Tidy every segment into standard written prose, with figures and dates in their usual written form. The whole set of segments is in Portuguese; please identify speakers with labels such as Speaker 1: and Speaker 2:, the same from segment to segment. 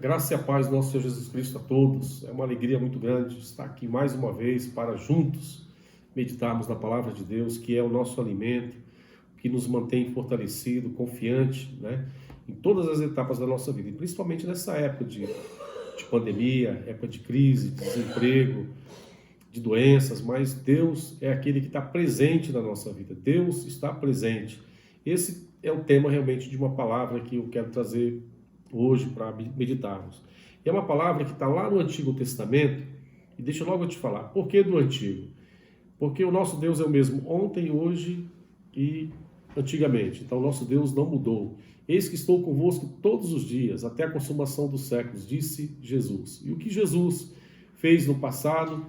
Speaker 1: Graça e a paz do nosso Senhor Jesus Cristo a todos. É uma alegria muito grande estar aqui mais uma vez para juntos meditarmos na palavra de Deus, que é o nosso alimento, que nos mantém fortalecido, confiante, né, em todas as etapas da nossa vida, e principalmente nessa época de pandemia, época de crise, de desemprego, de doenças, mas Deus é aquele que está presente na nossa vida. Deus está presente. Esse é o tema realmente de uma palavra que eu quero trazer hoje para meditarmos. E é uma palavra que está lá no Antigo Testamento, e deixa logo eu te falar. Por que do Antigo? Porque o nosso Deus é o mesmo ontem, hoje e antigamente. Então o nosso Deus não mudou. Eis que estou convosco todos os dias, até a consumação dos séculos, disse Jesus. E o que Jesus fez no passado,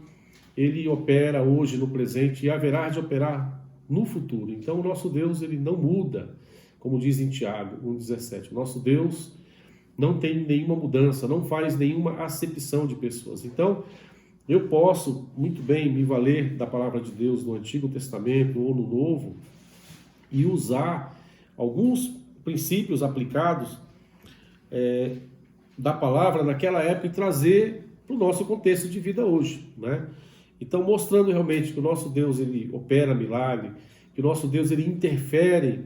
Speaker 1: ele opera hoje no presente e haverá de operar no futuro. Então o nosso Deus, ele não muda, como diz em Tiago 1,17. O nosso Deus não tem nenhuma mudança, não faz nenhuma acepção de pessoas. Então, eu posso muito bem me valer da palavra de Deus no Antigo Testamento ou no Novo e usar alguns princípios aplicados da palavra naquela época e trazer para o nosso contexto de vida hoje, né? Então, mostrando realmente que o nosso Deus, ele opera milagre, que o nosso Deus, ele interfere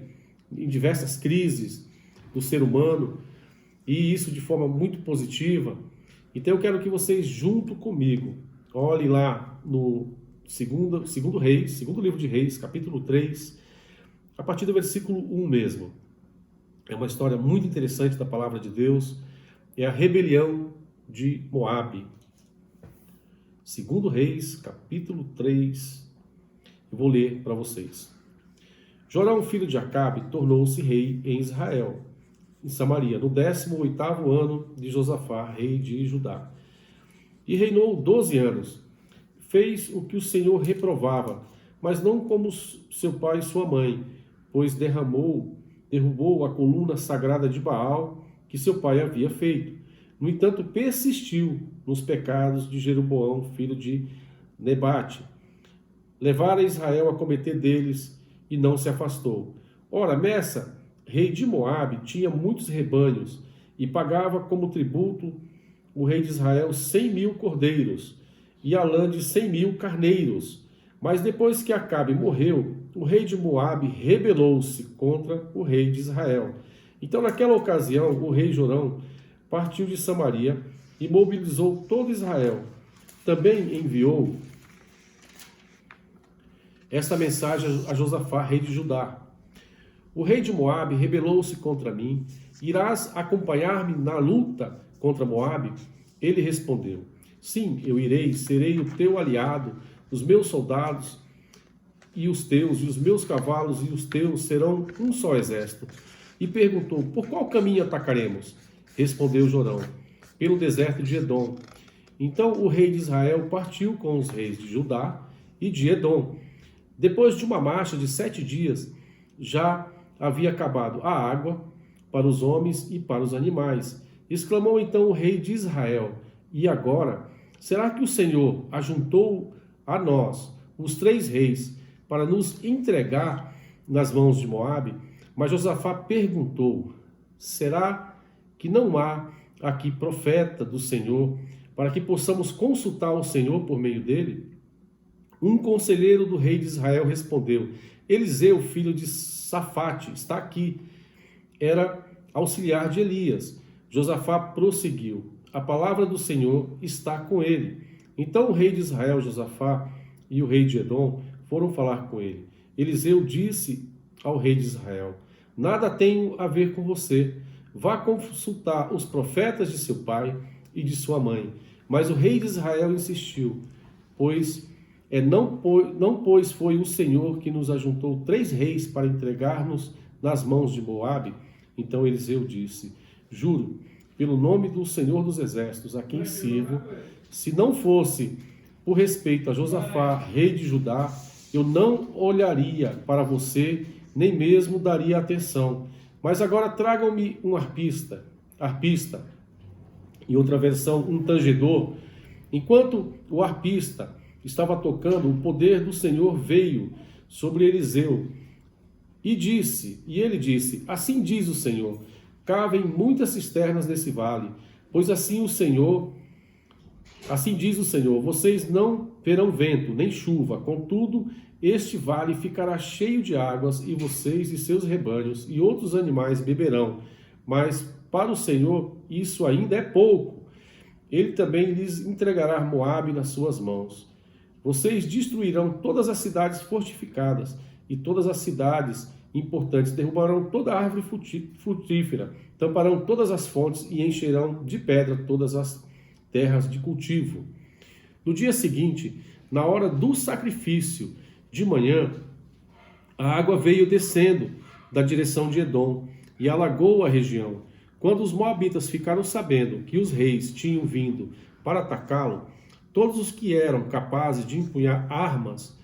Speaker 1: em diversas crises do ser humano, e isso de forma muito positiva. Então eu quero que vocês, junto comigo, olhem lá no segundo livro de Reis, capítulo 3, a partir do versículo 1 mesmo. É uma história muito interessante da palavra de Deus, é a rebelião de Moabe. Segundo Reis, capítulo 3, eu vou ler para vocês. Jorão, filho de Acabe, tornou-se rei em Israel, em Samaria, no 18º ano de Josafá, rei de Judá. E reinou 12 anos. Fez o que o Senhor reprovava, mas não como seu pai e sua mãe, pois derrubou a coluna sagrada de Baal que seu pai havia feito. No entanto, persistiu nos pecados de Jeroboão, filho de Nebate. Levara Israel a cometer deles e não se afastou. Ora, Messa, rei de Moabe, tinha muitos rebanhos e pagava como tributo o rei de Israel 100.000 cordeiros e a lã de 100.000 carneiros. Mas depois que Acabe morreu, o rei de Moabe rebelou-se contra o rei de Israel. Então, naquela ocasião, o rei Jorão partiu de Samaria e mobilizou todo Israel. Também enviou esta mensagem a Josafá, rei de Judá. O rei de Moabe rebelou-se contra mim. Irás acompanhar-me na luta contra Moabe? Ele respondeu: sim, eu irei, serei o teu aliado, os meus soldados e os meus cavalos e os teus serão um só exército. E perguntou: por qual caminho atacaremos? Respondeu Jorão: pelo deserto de Edom. Então o rei de Israel partiu com os reis de Judá e de Edom. Depois de uma marcha de 7 dias, já havia acabado a água para os homens e para os animais. Exclamou então o rei de Israel: e agora, será que o Senhor ajuntou a nós, os 3 reis, para nos entregar nas mãos de Moabe? Mas Josafá perguntou: será que não há aqui profeta do Senhor, para que possamos consultar o Senhor por meio dele? Um conselheiro do rei de Israel respondeu: Eliseu, filho de Safate, está aqui. Era auxiliar de Elias. Josafá prosseguiu: a palavra do Senhor está com ele. Então o rei de Israel, Josafá, e o rei de Edom foram falar com ele. Eliseu disse ao rei de Israel: nada tenho a ver com você. Vá consultar os profetas de seu pai e de sua mãe. Mas o rei de Israel insistiu, pois foi o Senhor que nos ajuntou 3 reis para entregar-nos nas mãos de Moabe. Então Eliseu disse: juro, pelo nome do Senhor dos Exércitos, a quem sirvo, se não fosse por respeito a Josafá, rei de Judá, eu não olharia para você, nem mesmo daria atenção. Mas agora tragam-me um arpista, em outra versão, um tangedor. Enquanto o arpista estava tocando, o poder do Senhor veio sobre Eliseu e ele disse: assim diz o Senhor, cavem muitas cisternas nesse vale, Pois assim diz o Senhor, vocês não verão vento, nem chuva, contudo, este vale ficará cheio de águas, e vocês e seus rebanhos e outros animais beberão. Mas para o Senhor isso ainda é pouco. Ele também lhes entregará Moabe nas suas mãos. Vocês destruirão todas as cidades fortificadas e todas as cidades importantes, derrubarão toda a árvore frutífera, tamparão todas as fontes e encherão de pedra todas as terras de cultivo. No dia seguinte, na hora do sacrifício, de manhã, a água veio descendo da direção de Edom e alagou a região. Quando os moabitas ficaram sabendo que os reis tinham vindo para atacá-lo, todos os que eram capazes de empunhar armas,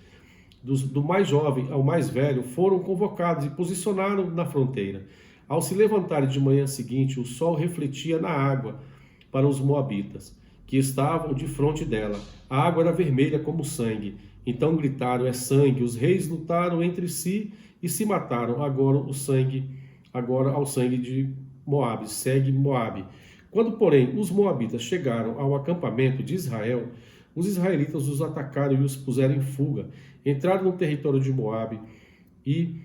Speaker 1: do mais jovem ao mais velho, foram convocados e posicionaram na fronteira. Ao se levantarem de manhã seguinte, o sol refletia na água para os moabitas, que estavam de frente dela. A água era vermelha como sangue. Então gritaram, é sangue. Os reis lutaram entre si e se mataram. Agora ao sangue de Moabe, segue Moabe. Quando, porém, os moabitas chegaram ao acampamento de Israel, os israelitas os atacaram e os puseram em fuga. Entraram no território de Moabe e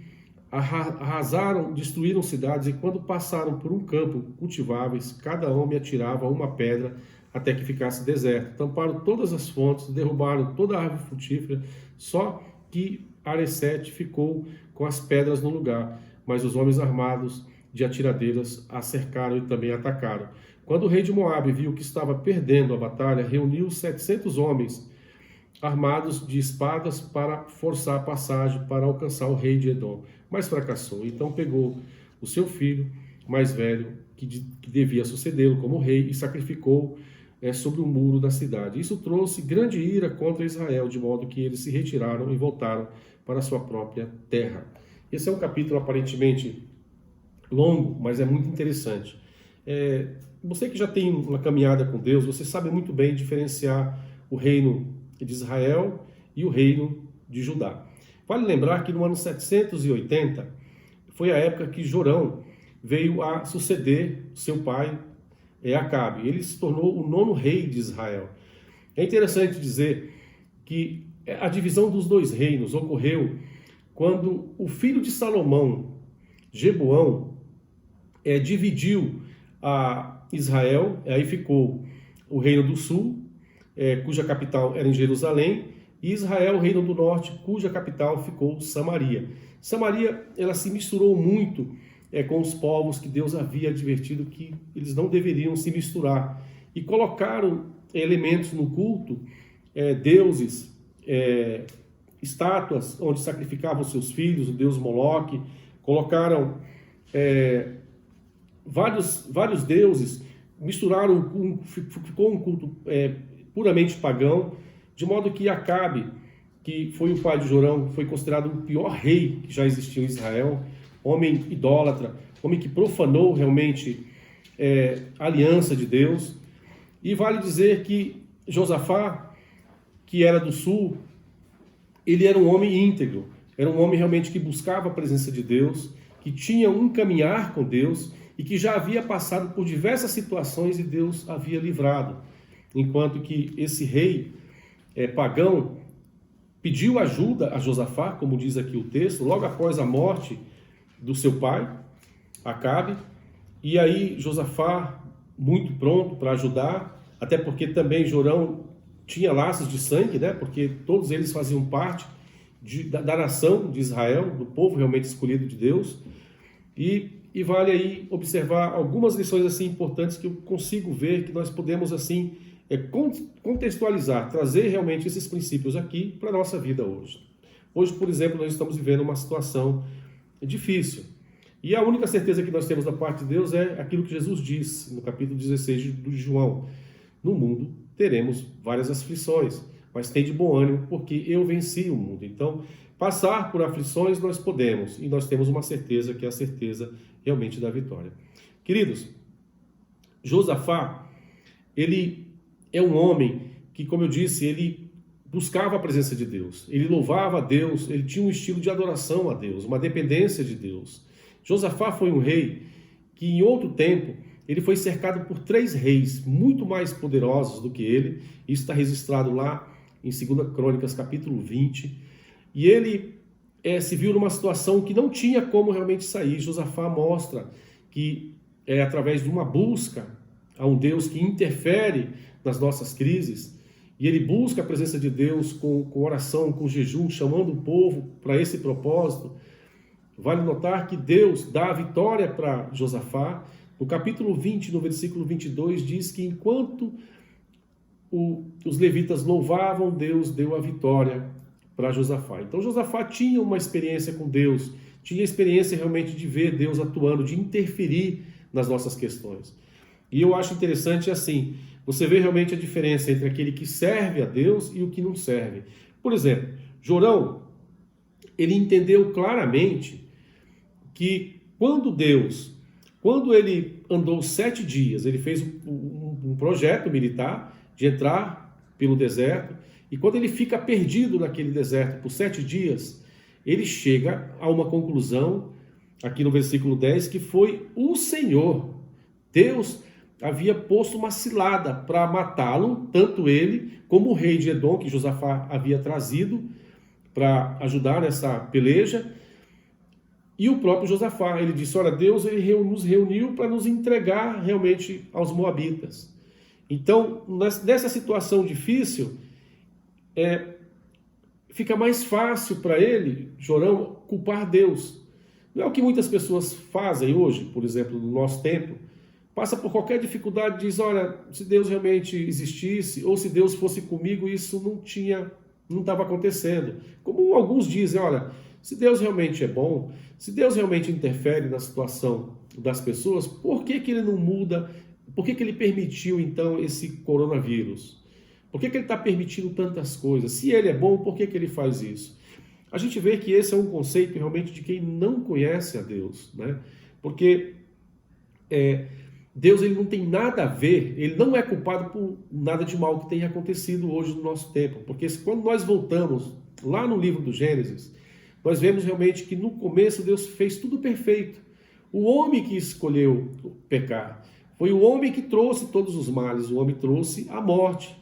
Speaker 1: arrasaram, destruíram cidades, e quando passaram por um campo cultiváveis, cada homem atirava uma pedra até que ficasse deserto. Tamparam todas as fontes, derrubaram toda a árvore frutífera, só que Aresete ficou com as pedras no lugar. Mas os homens armados de atiradeiras a cercaram e também atacaram. Quando o rei de Moabe viu que estava perdendo a batalha, reuniu 700 homens armados de espadas para forçar a passagem para alcançar o rei de Edom, mas fracassou. Então pegou o seu filho mais velho, que devia sucedê-lo como rei, e sacrificou sobre o muro da cidade. Isso trouxe grande ira contra Israel, de modo que eles se retiraram e voltaram para a sua própria terra. Esse é um capítulo aparentemente longo, mas é muito interessante. Você que já tem uma caminhada com Deus, você sabe muito bem diferenciar o reino de Israel e o reino de Judá. Vale lembrar que no ano 780 foi a época que Jorão veio a suceder seu pai Acabe. Ele se tornou o 9º rei de Israel. É interessante dizer que a divisão dos dois reinos ocorreu quando o filho de Salomão, Jeroboão, dividiu a Israel. Aí ficou o reino do sul, cuja capital era em Jerusalém, e Israel, o reino do norte, cuja capital ficou Samaria. Samaria, ela se misturou muito com os povos que Deus havia advertido que eles não deveriam se misturar, e colocaram elementos no culto, deuses, estátuas onde sacrificavam seus filhos, o deus Moloque, colocaram vários deuses, misturaram, ficou um culto puramente pagão, de modo que Acabe, que foi o pai de Jorão, foi considerado o pior rei que já existiu em Israel, homem idólatra, homem que profanou realmente a aliança de Deus. E vale dizer que Josafá, que era do sul, ele era um homem íntegro, era um homem realmente que buscava a presença de Deus, que tinha um caminhar com Deus e que já havia passado por diversas situações e Deus havia livrado. Enquanto que esse rei pagão pediu ajuda a Josafá, como diz aqui o texto, logo após a morte do seu pai, Acabe, e aí Josafá, muito pronto para ajudar, até porque também Jorão tinha laços de sangue, né? Porque todos eles faziam parte da nação de Israel, do povo realmente escolhido de Deus, e vale aí observar algumas lições assim importantes que eu consigo ver que nós podemos assim contextualizar, trazer realmente esses princípios aqui para a nossa vida hoje. Hoje, por exemplo, nós estamos vivendo uma situação difícil, e a única certeza que nós temos da parte de Deus é aquilo que Jesus disse no capítulo 16 de João: no mundo teremos várias aflições, mas tem de bom ânimo, porque eu venci o mundo. Então, passar por aflições nós podemos, e nós temos uma certeza, que é a certeza realmente da vitória. Queridos, Josafá, ele é um homem que, como eu disse, ele buscava a presença de Deus, ele louvava a Deus, ele tinha um estilo de adoração a Deus, uma dependência de Deus. Josafá foi um rei que em outro tempo ele foi cercado por 3 reis, muito mais poderosos do que ele. Isso está registrado lá em 2 Crônicas, capítulo 20. E ele se viu numa situação que não tinha como realmente sair. Josafá mostra que é através de uma busca a um Deus que interfere nas nossas crises, e ele busca a presença de Deus com oração, com jejum, chamando o povo para esse propósito. Vale notar que Deus dá a vitória para Josafá. No capítulo 20, no versículo 22, diz que enquanto os levitas louvavam, Deus deu a vitória para Josafá. Então Josafá tinha uma experiência com Deus, tinha experiência realmente de ver Deus atuando, de interferir nas nossas questões. E eu acho interessante assim, você vê realmente a diferença entre aquele que serve a Deus e o que não serve. Por exemplo, Jorão, ele entendeu claramente que quando ele andou 7 dias, ele fez um projeto militar de entrar pelo deserto, e quando ele fica perdido naquele deserto por 7 dias, ele chega a uma conclusão, aqui no versículo 10, que foi o Senhor. Deus havia posto uma cilada para matá-lo, tanto ele como o rei de Edom, que Josafá havia trazido para ajudar nessa peleja, e o próprio Josafá. Ele disse, olha, Deus nos reuniu para nos entregar realmente aos moabitas. Então, nessa situação difícil, fica mais fácil para ele, Jorão, culpar Deus. Não é o que muitas pessoas fazem hoje, por exemplo, no nosso tempo. Passa por qualquer dificuldade e diz, olha, se Deus realmente existisse, ou se Deus fosse comigo, isso não estava acontecendo. Como alguns dizem, olha, se Deus realmente é bom, se Deus realmente interfere na situação das pessoas, por que ele não muda? Por que ele permitiu, então, esse coronavírus? Por que ele está permitindo tantas coisas? Se ele é bom, por que ele faz isso? A gente vê que esse é um conceito realmente de quem não conhece a Deus, né? Porque Deus ele não tem nada a ver, ele não é culpado por nada de mal que tenha acontecido hoje no nosso tempo. Porque quando nós voltamos lá no livro do Gênesis, nós vemos realmente que no começo Deus fez tudo perfeito. O homem que escolheu pecar, foi o homem que trouxe todos os males, o homem trouxe a morte.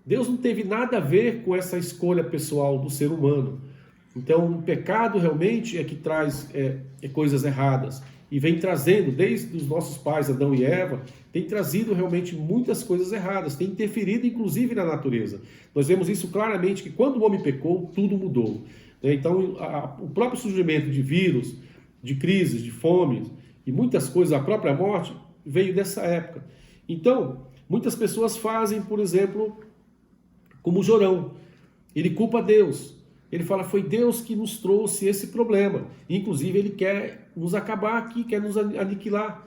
Speaker 1: Deus não teve nada a ver com essa escolha pessoal do ser humano. Então, o pecado realmente é que traz coisas erradas. E vem trazendo, desde os nossos pais, Adão e Eva, tem trazido realmente muitas coisas erradas, tem interferido inclusive na natureza. Nós vemos isso claramente, que quando o homem pecou, tudo mudou. Então, o próprio surgimento de vírus, de crises, de fome e muitas coisas, a própria morte, veio dessa época. Então, muitas pessoas fazem, por exemplo, como Jorão. Ele culpa Deus. Ele fala, foi Deus que nos trouxe esse problema. Inclusive, ele quer nos acabar aqui, quer nos aniquilar.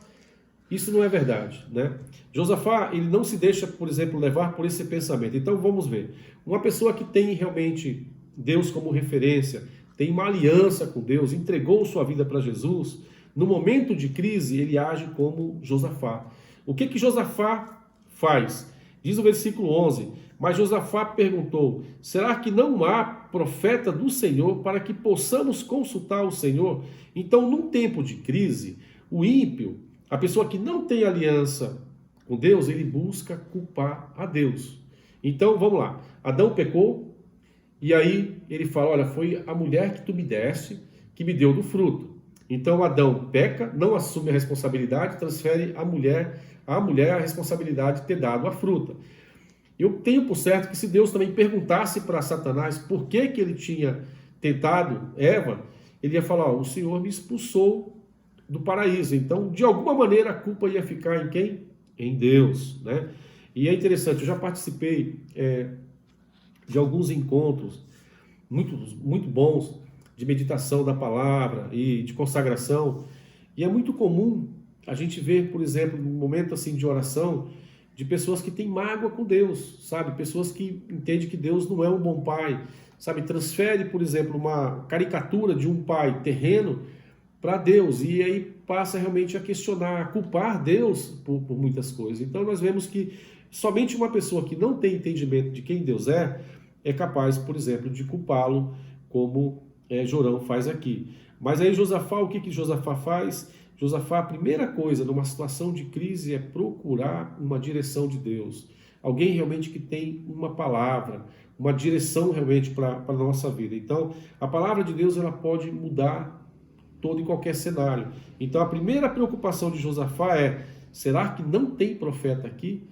Speaker 1: Isso não é verdade, né? Josafá, ele não se deixa, por exemplo, levar por esse pensamento. Então, vamos ver. Uma pessoa que tem realmente Deus como referência, tem uma aliança com Deus, entregou sua vida para Jesus, no momento de crise, ele age como Josafá. O que Josafá faz? Diz o versículo 11, mas Josafá perguntou, será que não há profeta do Senhor para que possamos consultar o Senhor? Então, num tempo de crise, o ímpio, a pessoa que não tem aliança com Deus, ele busca culpar a Deus. Então, vamos lá, Adão pecou, e aí ele fala, olha, foi a mulher que tu me deste, que me deu do fruto. Então Adão peca, não assume a responsabilidade, transfere à mulher a responsabilidade de ter dado a fruta. Eu tenho por certo que se Deus também perguntasse para Satanás por que ele tinha tentado Eva, ele ia falar, o Senhor me expulsou do paraíso. Então, de alguma maneira, a culpa ia ficar em quem? Em Deus, né? E é interessante, eu já participei de alguns encontros muito bons de meditação da palavra e de consagração, e é muito comum a gente ver, por exemplo, num momento assim de oração, de pessoas que têm mágoa com Deus, sabe? Pessoas que entendem que Deus não é um bom pai, sabe? Transfere, por exemplo, uma caricatura de um pai terreno para Deus, e aí passa realmente a questionar, a culpar Deus por muitas coisas. Então nós vemos que somente uma pessoa que não tem entendimento de quem Deus é capaz, por exemplo, de culpá-lo, como Jorão faz aqui. Mas aí Josafá, o que Josafá faz? Josafá, a primeira coisa numa situação de crise é procurar uma direção de Deus. Alguém realmente que tem uma palavra, uma direção realmente para a nossa vida. Então, a palavra de Deus ela pode mudar todo e qualquer cenário. Então, a primeira preocupação de Josafá é: será que não tem profeta aqui?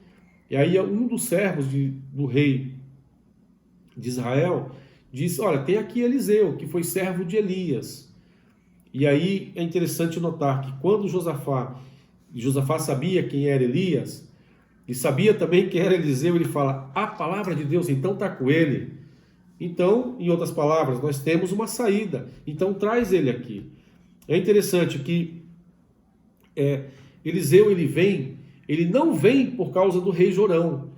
Speaker 1: E aí um dos servos do rei de Israel disse: olha, tem aqui Eliseu, que foi servo de Elias. E aí é interessante notar que quando Josafá sabia quem era Elias, e sabia também quem era Eliseu, ele fala: a palavra de Deus então está com ele. Então, em outras palavras, nós temos uma saída, então traz ele aqui. É interessante que Eliseu ele não vem por causa do rei Jorão,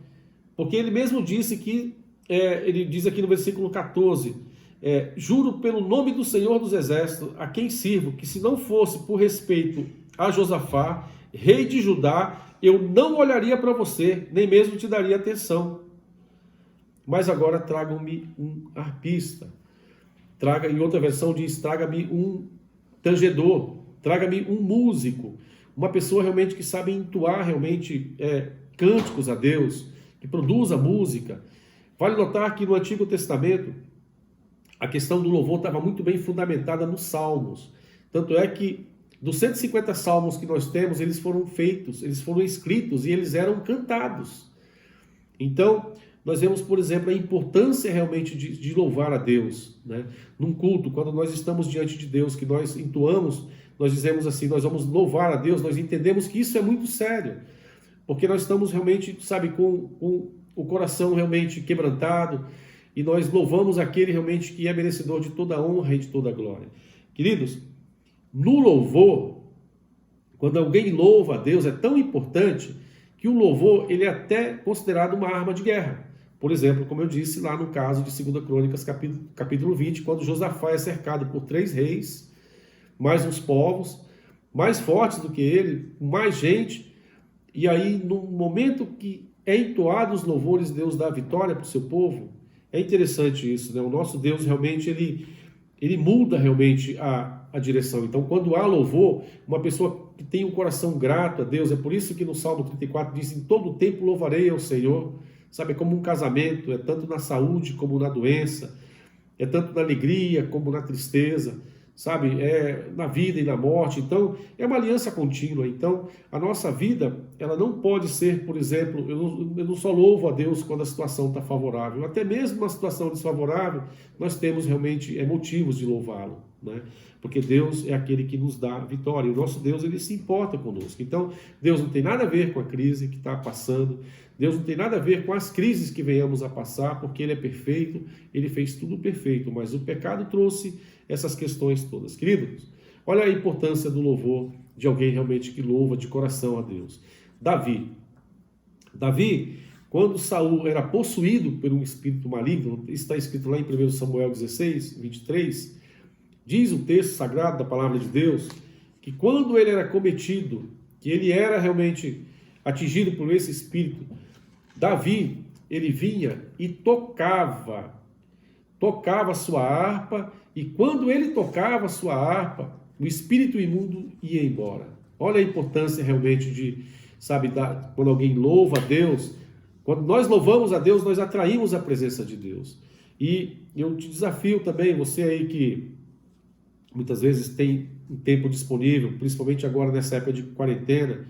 Speaker 1: porque ele mesmo disse que, ele diz aqui no versículo 14, juro pelo nome do Senhor dos Exércitos, a quem sirvo, que se não fosse por respeito a Josafá, rei de Judá, eu não olharia para você, nem mesmo te daria atenção. Mas agora tragam-me um arpista. Em outra versão diz: traga-me um tangedor, traga-me um músico, uma pessoa realmente que sabe entoar realmente cânticos a Deus, que produza música. Vale notar que no Antigo Testamento a questão do louvor estava muito bem fundamentada nos salmos. Tanto é que dos 150 salmos que nós temos, eles foram escritos e eles eram cantados. Então, nós vemos, por exemplo, a importância realmente de louvar a Deus, né? Num culto, quando nós estamos diante de Deus, que nós entoamos, nós dizemos assim: nós vamos louvar a Deus, nós entendemos que isso é muito sério, porque nós estamos realmente, sabe, com o coração realmente quebrantado, e nós louvamos aquele realmente que é merecedor de toda a honra e de toda a glória. Queridos, no louvor, quando alguém louva a Deus, é tão importante que o louvor ele é até considerado uma arma de guerra. Por exemplo, como eu disse lá no caso de 2 Crônicas, capítulo 20, quando Josafá é cercado por 3 reis, mais uns povos, mais fortes do que ele, mais gente, e aí no momento que é entoado os louvores, Deus dá a vitória para o seu povo. É interessante isso, né? O nosso Deus realmente, ele muda realmente a direção. Então, quando há louvor, uma pessoa que tem um coração grato a Deus, é por isso que no Salmo 34 diz: em todo o tempo louvarei ao Senhor. Sabe, é como um casamento, é tanto na saúde como na doença, é tanto na alegria como na tristeza, sabe, é na vida e na morte. Então, é uma aliança contínua. Então, a nossa vida, ela não pode ser, por exemplo, eu não só louvo a Deus quando a situação está favorável, até mesmo na situação desfavorável, nós temos realmente motivos de louvá-lo, né? Porque Deus é aquele que nos dá vitória, e o nosso Deus, ele se importa conosco. Então, Deus não tem nada a ver com a crise que está passando, Deus não tem nada a ver com as crises que venhamos a passar, porque Ele é perfeito, Ele fez tudo perfeito, mas o pecado trouxe essas questões todas. Queridos, olha a importância do louvor de alguém realmente que louva de coração a Deus. Davi, quando Saul era possuído por um espírito maligno, está escrito lá em 1 Samuel 16, 23, diz o texto sagrado da palavra de Deus, que quando ele era cometido, que ele era realmente atingido por esse espírito, Davi, ele vinha e tocava sua harpa, e quando ele tocava sua harpa, o espírito imundo ia embora. Olha a importância realmente quando alguém louva a Deus, quando nós louvamos a Deus, nós atraímos a presença de Deus. E eu te desafio também, você aí que muitas vezes tem um tempo disponível, principalmente agora nessa época de quarentena,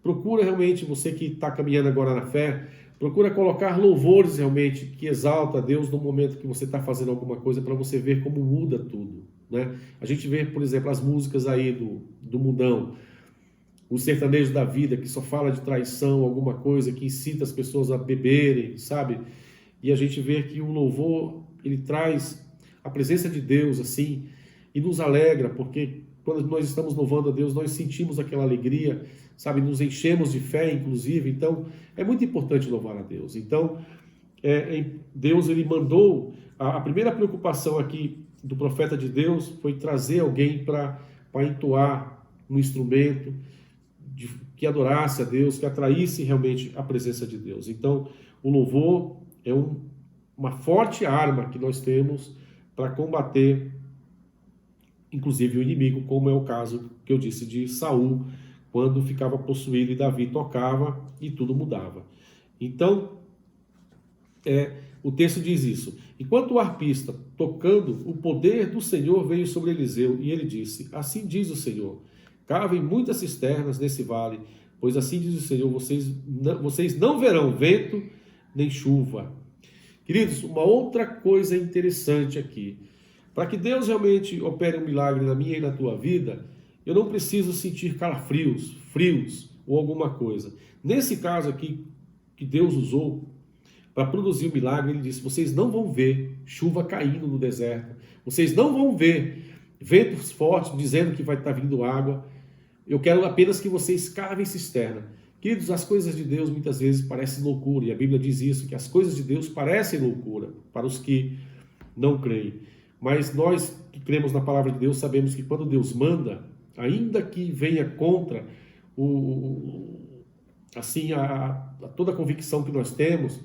Speaker 1: procura realmente, você que está caminhando agora na fé, procura colocar louvores realmente que exalta a Deus no momento que você está fazendo alguma coisa, para você ver como muda tudo, né? A gente vê, por exemplo, as músicas aí do mundão, o sertanejo da vida, que só fala de traição, alguma coisa que incita as pessoas a beberem, sabe? E a gente vê que o louvor, ele traz a presença de Deus, assim, e nos alegra, porque quando nós estamos louvando a Deus, nós sentimos aquela alegria, sabe, nos enchemos de fé, inclusive. Então, é muito importante louvar a Deus. Então, Deus, ele mandou, a primeira preocupação aqui do profeta de Deus foi trazer alguém para entoar um instrumento que adorasse a Deus, que atraísse realmente a presença de Deus. Então, o louvor é uma forte arma que nós temos para combater inclusive o inimigo, como é o caso que eu disse de Saul, quando ficava possuído e Davi tocava e tudo mudava. Então, o texto diz isso. Enquanto o arpista tocando, o poder do Senhor veio sobre Eliseu e ele disse: assim diz o Senhor, cavem muitas cisternas nesse vale, pois assim diz o Senhor, vocês não verão vento nem chuva. Queridos, uma outra coisa interessante aqui. Para que Deus realmente opere um milagre na minha e na tua vida, eu não preciso sentir calafrios, frios ou alguma coisa. Nesse caso aqui, que Deus usou para produzir o milagre, ele disse: vocês não vão ver chuva caindo no deserto, vocês não vão ver ventos fortes dizendo que vai estar vindo água, eu quero apenas que vocês cavem cisterna. Queridos, as coisas de Deus muitas vezes parecem loucura, e a Bíblia diz isso, que as coisas de Deus parecem loucura para os que não creem. Mas nós que cremos na palavra de Deus sabemos que quando Deus manda, ainda que venha contra toda a convicção que nós temos,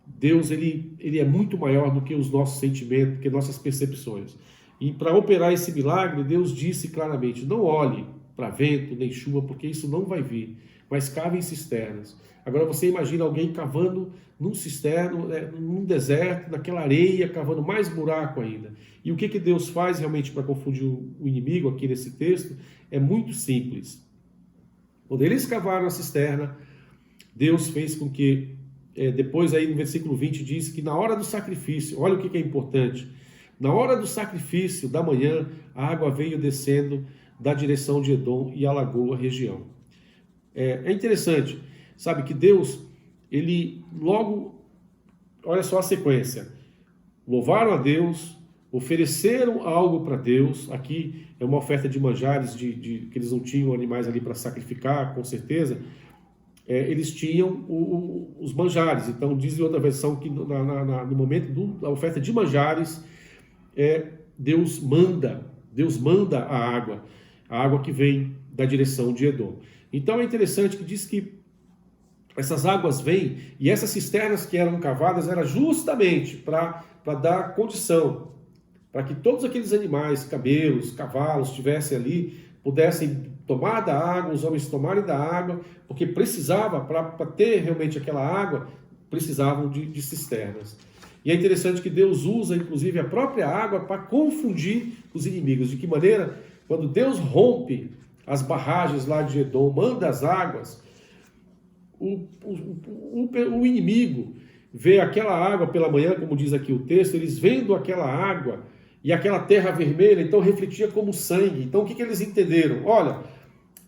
Speaker 1: Deus ele é muito maior do que os nossos sentimentos, do que nossas percepções. E para operar esse milagre, Deus disse claramente: não olhe para vento nem chuva, porque isso não vai vir, mas cavem cisternas. Agora você imagina alguém cavando num cisterno, num deserto, naquela areia, cavando mais buraco ainda. E o que Deus faz realmente para confundir o inimigo aqui nesse texto é muito simples. Quando eles cavaram a cisterna, Deus fez com que, depois aí no versículo 20 diz que na hora do sacrifício, olha o que é importante, na hora do sacrifício da manhã, a água veio descendo da direção de Edom e alagou a região. É interessante, sabe, que Deus, ele logo, olha só a sequência, louvaram a Deus, ofereceram algo para Deus. Aqui é uma oferta de manjares, que eles não tinham animais ali para sacrificar, com certeza. Eles tinham os manjares. Então diz em outra versão que no momento da oferta de manjares, Deus manda a água que vem da direção de Edom. Então é interessante que diz que essas águas vêm, e essas cisternas que eram cavadas era justamente para dar condição, para que todos aqueles animais, camelos, cavalos, estivessem ali, pudessem tomar da água, os homens tomarem da água, porque precisava, para ter realmente aquela água, precisavam de cisternas. E é interessante que Deus usa, inclusive, a própria água para confundir os inimigos. De que maneira? Quando Deus rompe as barragens lá de Edom, manda as águas, o inimigo vê aquela água pela manhã, como diz aqui o texto, eles vendo aquela água e aquela terra vermelha, então refletia como sangue. Então o que eles entenderam? Olha,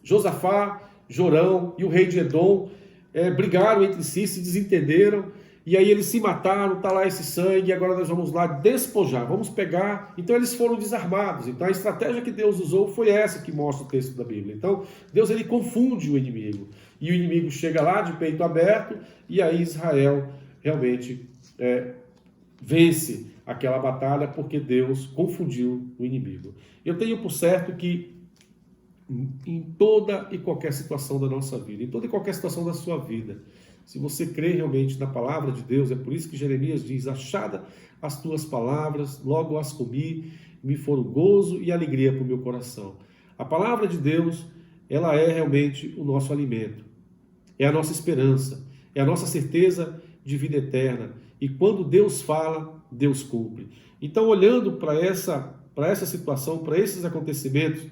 Speaker 1: Josafá, Jorão e o rei de Edom brigaram entre si, se desentenderam, e aí eles se mataram, está lá esse sangue, e agora nós vamos lá despojar, vamos pegar. Então eles foram desarmados. Então a estratégia que Deus usou foi essa que mostra o texto da Bíblia. Então Deus ele confunde o inimigo, e o inimigo chega lá de peito aberto, e aí Israel realmente vence aquela batalha, porque Deus confundiu o inimigo. Eu tenho por certo que em toda e qualquer situação da nossa vida, em toda e qualquer situação da sua vida, se você crê realmente na palavra de Deus, é por isso que Jeremias diz: achada as tuas palavras, logo as comi, me foram gozo e alegria para o meu coração. A palavra de Deus, ela é realmente o nosso alimento, é a nossa esperança, é a nossa certeza de vida eterna. E quando Deus fala, Deus cumpre. Então, olhando para essa situação, para esses acontecimentos,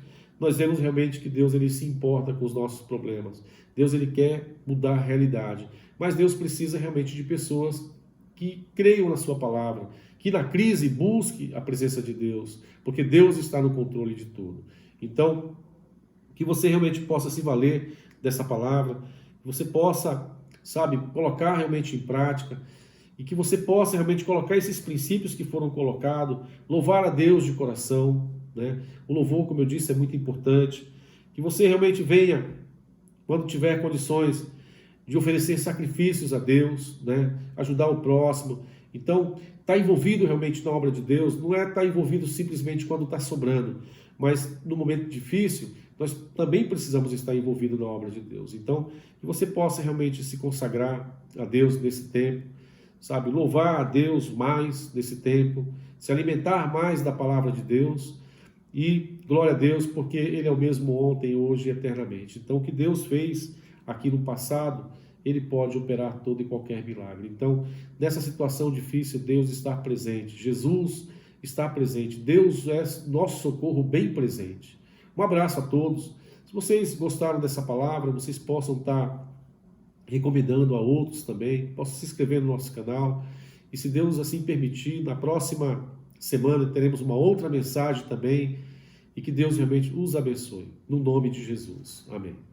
Speaker 1: nós vemos realmente que Deus ele se importa com os nossos problemas. Deus ele quer mudar a realidade. Mas Deus precisa realmente de pessoas que creiam na sua palavra, que na crise busque a presença de Deus, porque Deus está no controle de tudo. Então, que você realmente possa se valer dessa palavra, que você possa, colocar realmente em prática, e que você possa realmente colocar esses princípios que foram colocados, louvar a Deus de coração, né? O louvor, como eu disse, é muito importante. Que você realmente venha, quando tiver condições, de oferecer sacrifícios a Deus, né? Ajudar o próximo. Então, estar envolvido realmente na obra de Deus não é estar envolvido simplesmente quando está sobrando, mas no momento difícil, nós também precisamos estar envolvidos na obra de Deus. Então, que você possa realmente se consagrar a Deus nesse tempo, louvar a Deus mais nesse tempo, se alimentar mais da palavra de Deus, E glória a Deus, porque Ele é o mesmo ontem, hoje e eternamente. Então, o que Deus fez aqui no passado, Ele pode operar todo e qualquer milagre. Então, nessa situação difícil, Deus está presente. Jesus está presente. Deus é nosso socorro bem presente. Um abraço a todos. Se vocês gostaram dessa palavra, vocês possam estar recomendando a outros também. Possam se inscrever no nosso canal. E se Deus assim permitir, na próxima semana teremos uma outra mensagem também. E que Deus realmente os abençoe. No nome de Jesus. Amém.